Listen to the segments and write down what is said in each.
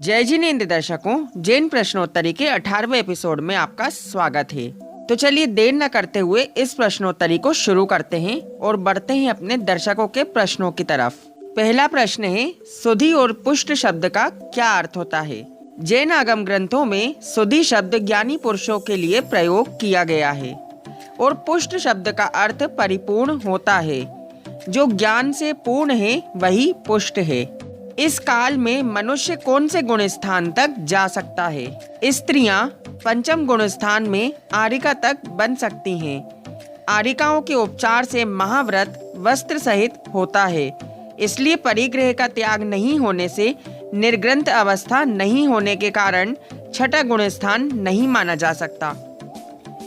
जय जिनेंद्र दर्शकों, जैन प्रश्नोत्तरी के 18वें एपिसोड में आपका स्वागत है। तो चलिए देर न करते हुए इस प्रश्नोत्तरी को शुरू करते हैं और बढ़ते हैं अपने दर्शकों के प्रश्नों की तरफ। पहला प्रश्न है, सुधि और पुष्ट शब्द का क्या अर्थ होता है? जैन आगम ग्रंथों में सुधि शब्द ज्ञानी पुरुषों के लिए प्रयोग किया गया है और पुष्ट शब्द का अर्थ परिपूर्ण होता है। जो ज्ञान से पूर्ण है वही पुष्ट है। इस काल में मनुष्य कौन से गुण स्थान तक जा सकता है? स्त्रियां पंचम गुण स्थान में आरिका तक बन सकती हैं। आरिकाओं के उपचार से महाव्रत वस्त्र सहित होता है, इसलिए परिग्रह का त्याग नहीं होने से निर्ग्रंथ अवस्था नहीं होने के कारण छठा गुण स्थान नहीं माना जा सकता।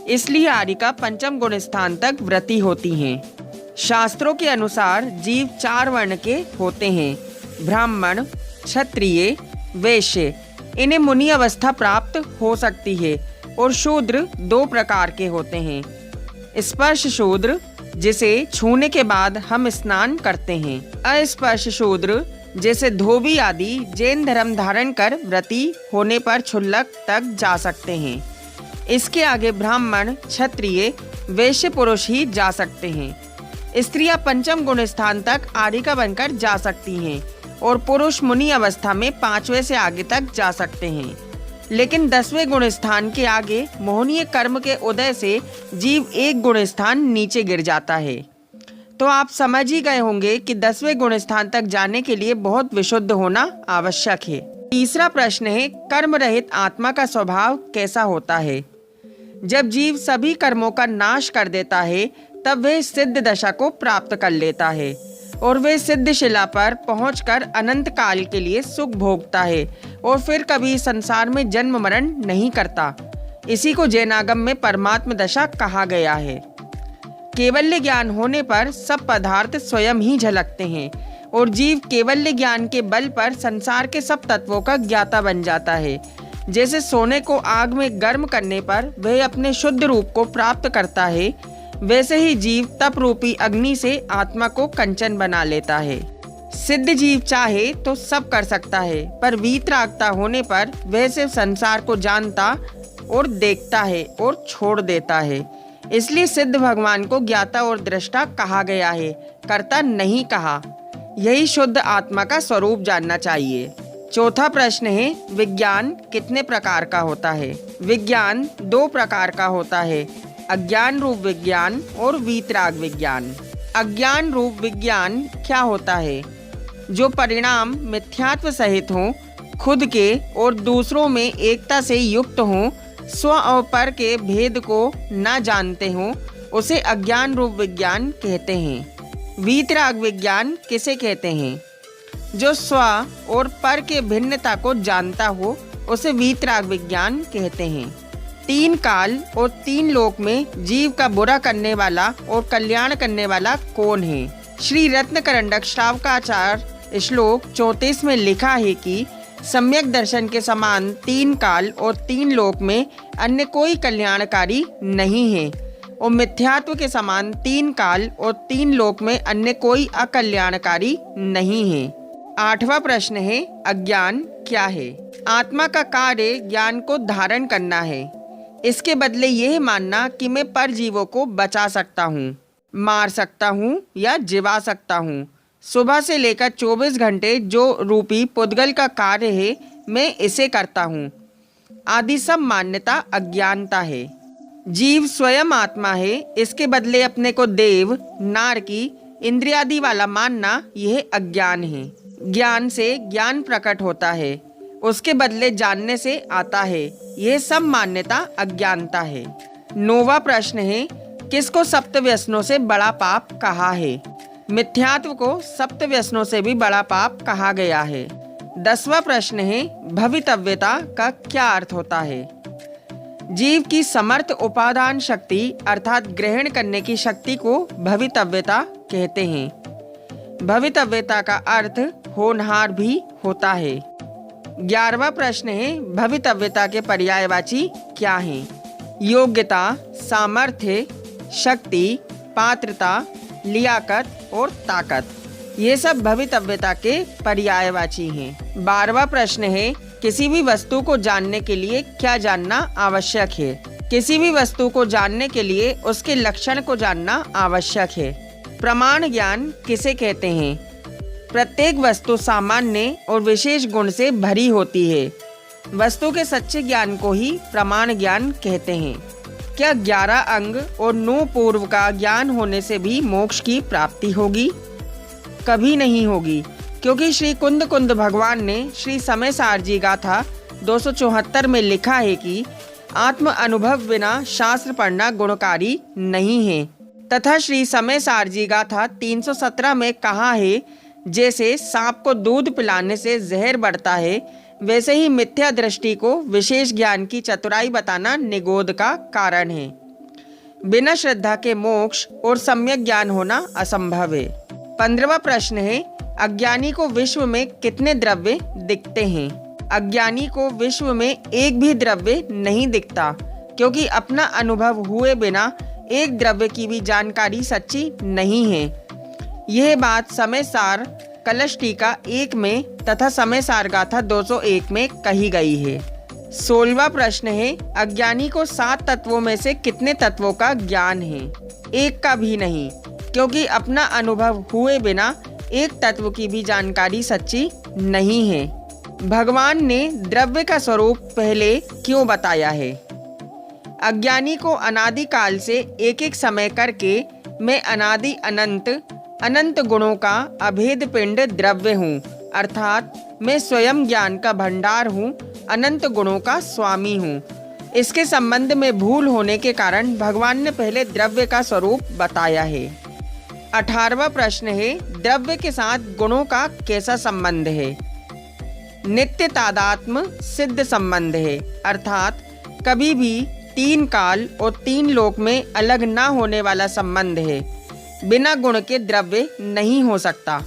इसलिए आरिका पंचम गुण स्थान तक व्रती होती हैं। शास्त्रों के अनुसार जीव 4 वर्ण के होते हैं: ब्राह्मण, क्षत्रिय, वैश्य। इन्हें मुनि अवस्था प्राप्त हो सकती है और शूद्र 2 प्रकार के होते हैं। स्पर्श शूद्र, जिसे छूने के बाद हम स्नान करते हैं। अस्पर्श शूद्र, जैसे धोबी आदि जैन धर्म धारण कर व्रती होने पर क्षुल्लक तक जा सकते हैं। इसके आगे ब्राह्मण, क्षत्रिय, वैश्य पुरुष ही जा सकते हैं। स्त्रियां पंचम गुण स्थान तक आरिका बनकर जा सकती हैं और पुरुष मुनि अवस्था में 5वें से आगे तक जा सकते हैं। लेकिन 10वें गुण स्थान के आगे मोहनीय कर्म के उदय से जीव 1 गुण स्थान नीचे गिर जाता है। तो आप समझ ही गए होंगे कि 10वें गुण स्थान तक जाने के लिए बहुत विशुद्ध होना आवश्यक है। तीसरा प्रश्न है, कर्म रहित आत्मा का स्वभाव कैसा होता है? जब जीव सभी कर्मों का नाश कर देता है तब वह सिद्ध दशा को प्राप्त कर लेता है और वे सिद्ध शिला पर पहुंचकर अनंत काल के लिए सुख भोगता है और फिर कभी संसार में जन्म मरण नहीं करता। इसी को जैनागम में परमात्म दशा कहा गया है। केवल्य ज्ञान होने पर सब पदार्थ स्वयं ही झलकते हैं और जीव केवल्य ज्ञान के बल पर संसार के सब तत्वों का ज्ञाता बन जाता है। जैसे सोने को आग में गर्म करने पर वह अपने शुद्ध रूप को प्राप्त करता है, वैसे ही जीव तप रूपी अग्नि से आत्मा को कंचन बना लेता है। सिद्ध जीव चाहे तो सब कर सकता है, पर वीतरागता होने पर वह सिर्फ संसार को जानता और देखता है और छोड़ देता है। इसलिए सिद्ध भगवान को ज्ञाता और दृष्टा कहा गया है, कर्ता नहीं कहा। यही शुद्ध आत्मा का स्वरूप जानना चाहिए। चौथा प्रश्न है, विज्ञान कितने प्रकार का होता है? विज्ञान 2 प्रकार का होता है: अज्ञान रूप विज्ञान और वीतराग विज्ञान। अज्ञान रूप विज्ञान क्या होता है? जो परिणाम मिथ्यात्व सहित हों, खुद के और दूसरों में एकता से युक्त हों, स्व और पर के भेद को न जानते हों, उसे अज्ञान रूप विज्ञान कहते हैं। वीतराग विज्ञान किसे कहते हैं? जो स्व और पर के भिन्नता को जानता हो, उसे वीतराग विज्ञान कहते हैं। 3 काल और 3 लोक में जीव का बुरा करने वाला और कल्याण करने वाला कौन है? श्री रत्नकरंडक श्रावकाचार्य श्लोक 34 में लिखा है कि सम्यक दर्शन के समान 3 काल और 3 लोक में अन्य कोई कल्याणकारी नहीं है और मिथ्यात्व के समान 3 काल और 3 लोक में अन्य कोई अकल्याणकारी नहीं है। 8वां प्रश्न है, अज्ञान क्या है? आत्मा का कार्य ज्ञान को धारण करना है। इसके बदले यह मानना कि मैं परजीवों को बचा सकता हूँ, मार सकता हूँ या जिवा सकता हूँ। सुबह से लेकर 24 घंटे जो रूपी पुद्गल का कार्य है, मैं इसे करता हूँ आदि सब मान्यता अज्ञानता है। जीव स्वयं आत्मा है, इसके बदले अपने को देव, नारकी, इंद्रियादि वाला मानना यह अज्ञान है। ज्ञान से ज्ञान प्रकट होता है, उसके बदले जानने से आता है। यह सब मान्यता अज्ञानता है। 9वां प्रश्न है, किसको सप्त व्यसनों से बड़ा पाप कहा है? मिथ्यात्व को सप्त व्यसनों से भी बड़ा पाप कहा गया है। 10वां प्रश्न है, भवितव्यता का क्या अर्थ होता है? जीव की समर्थ उपादान शक्ति अर्थात ग्रहण करने की शक्ति को भवितव्यता कहते हैं। भवितव्यता का अर्थ होनहार भी होता है। 11वां प्रश्न है, भवितव्यता के पर्यायवाची क्या हैं? योग्यता, सामर्थ्य, शक्ति, पात्रता, लियाकत और ताकत। ये सब भवितव्यता के पर्यायवाची हैं। 12वां प्रश्न है, किसी भी वस्तु को जानने के लिए क्या जानना आवश्यक है? किसी भी वस्तु को जानने के लिए उसके लक्षण को जानना आवश्यक है। प्रमाण ज्ञान किसे कहते हैं? प्रत्येक वस्तु सामान्य और विशेष गुण से भरी होती है। वस्तु के सच्चे ज्ञान को ही प्रमाण ज्ञान कहते हैं। क्या 11 अंग और 9 पूर्व का ज्ञान होने से भी मोक्ष की प्राप्ति होगी? कभी नहीं होगी, क्योंकि श्री कुंद कुंद भगवान ने श्री समय सारजी गाथा 274 में लिखा है कि आत्म अनुभव बिना शास्त्र पढ़ना गुणकारी नहीं है, तथा श्री समय सारजी गाथा 317 में कहा है, जैसे सांप को दूध पिलाने से जहर बढ़ता है, वैसे ही मिथ्या दृष्टि को विशेष ज्ञान की चतुराई बताना निगोद का कारण है। बिना श्रद्धा के मोक्ष और सम्यक ज्ञान होना असंभव है। 15वां प्रश्न है, अज्ञानी को विश्व में कितने द्रव्य दिखते हैं? अज्ञानी को विश्व में एक भी द्रव्य नहीं दिखता, क्योंकि अपना अनुभव हुए बिना एक द्रव्य की भी जानकारी सच्ची नहीं है। यह बात समय सार कलश टीका 1 में तथा समय सार गाथा 201 में कही गई है। 16वां प्रश्न है, अज्ञानी को 7 तत्वों में से कितने तत्वों का ज्ञान है? एक का भी नहीं, क्योंकि अपना अनुभव हुए बिना एक तत्व की भी जानकारी सच्ची नहीं है। भगवान ने द्रव्य का स्वरूप पहले क्यों बताया है? अज्ञानी को अनादि काल से एक एक समय करके मैं अनादि अनंत गुणों का अभेद पिंड द्रव्य हूँ, अर्थात मैं स्वयं ज्ञान का भंडार हूँ, अनंत गुणों का स्वामी हूँ। इसके संबंध में भूल होने के कारण भगवान ने पहले द्रव्य का स्वरूप बताया है। 18वां प्रश्न है, द्रव्य के साथ गुणों का कैसा संबंध है? नित्य तादात्म्य सिद्ध संबंध है, अर्थात कभी भी 3 काल और 3 लोक में अलग ना होने वाला संबंध है। बिना गुण के द्रव्य नहीं हो सकता।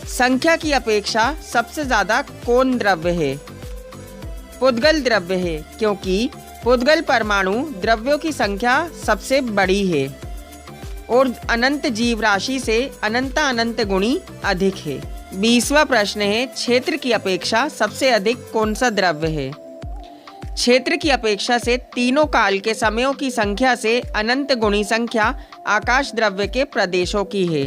संख्या की अपेक्षा सबसे ज्यादा कौन द्रव्य है? पुद्गल द्रव्य है, क्योंकि पुद्गल परमाणु द्रव्यों की संख्या सबसे बड़ी है और अनंत जीव राशि से अनंत गुणी अधिक है। 20वां प्रश्न है, क्षेत्र की अपेक्षा सबसे अधिक कौन सा द्रव्य है? क्षेत्र की अपेक्षा से तीनों काल के समयों की संख्या से अनंत गुणी संख्या आकाश द्रव्य के प्रदेशों की है,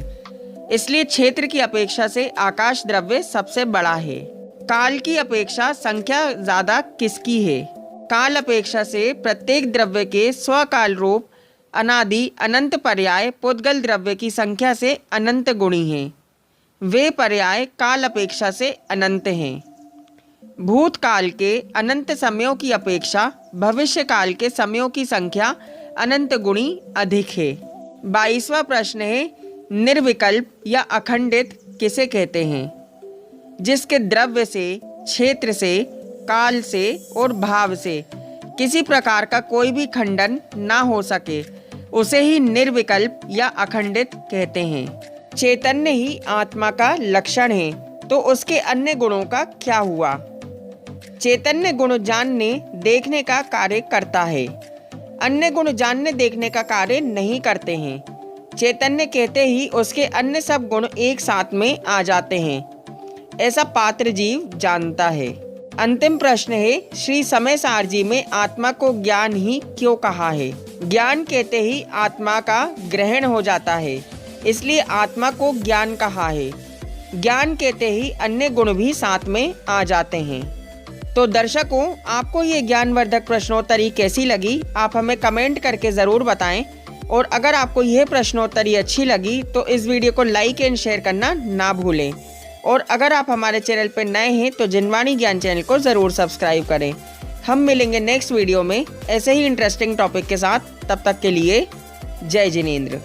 इसलिए क्षेत्र की अपेक्षा से आकाश द्रव्य सबसे बड़ा है। काल की अपेक्षा संख्या ज्यादा किसकी है? काल अपेक्षा से प्रत्येक द्रव्य के स्वकाल रूप अनादि अनंत पर्याय पुद्गल द्रव्य की संख्या से अनंत गुणी हैं। वे पर्याय काल अपेक्षा से अनंत हैं। भूतकाल के अनंत समयों की अपेक्षा भविष्य काल के समयों की संख्या अनंत गुणी अधिक है। 22वां प्रश्न है, निर्विकल्प या अखंडित किसे कहते हैं? जिसके द्रव्य से, क्षेत्र से, काल से और भाव से किसी प्रकार का कोई भी खंडन ना हो सके, उसे ही निर्विकल्प या अखंडित कहते हैं। चैतन्य ही आत्मा का लक्षण है, तो उसके अन्य गुणों का क्या हुआ? चैतन्य गुण जानने देखने का कार्य करता है, अन्य गुण जानने देखने का कार्य नहीं करते हैं। चैतन्य कहते ही उसके अन्य सब गुण एक साथ में आ जाते हैं, ऐसा पात्र जीव जानता है। अंतिम प्रश्न है, श्री समय सारजी में आत्मा को ज्ञान ही क्यों कहा है? ज्ञान कहते ही आत्मा का ग्रहण हो जाता है, इसलिए आत्मा को ज्ञान कहा है। ज्ञान कहते ही अन्य गुण भी साथ में आ जाते हैं। तो दर्शकों, आपको ये ज्ञानवर्धक प्रश्नोत्तरी कैसी लगी, आप हमें कमेंट करके ज़रूर बताएं। और अगर आपको यह प्रश्नोत्तरी अच्छी लगी तो इस वीडियो को लाइक एंड शेयर करना ना भूलें। और अगर आप हमारे चैनल पर नए हैं तो जिनवाणी ज्ञान चैनल को ज़रूर सब्सक्राइब करें। हम मिलेंगे नेक्स्ट वीडियो में ऐसे ही इंटरेस्टिंग टॉपिक के साथ। तब तक के लिए जय जिनेंद्र।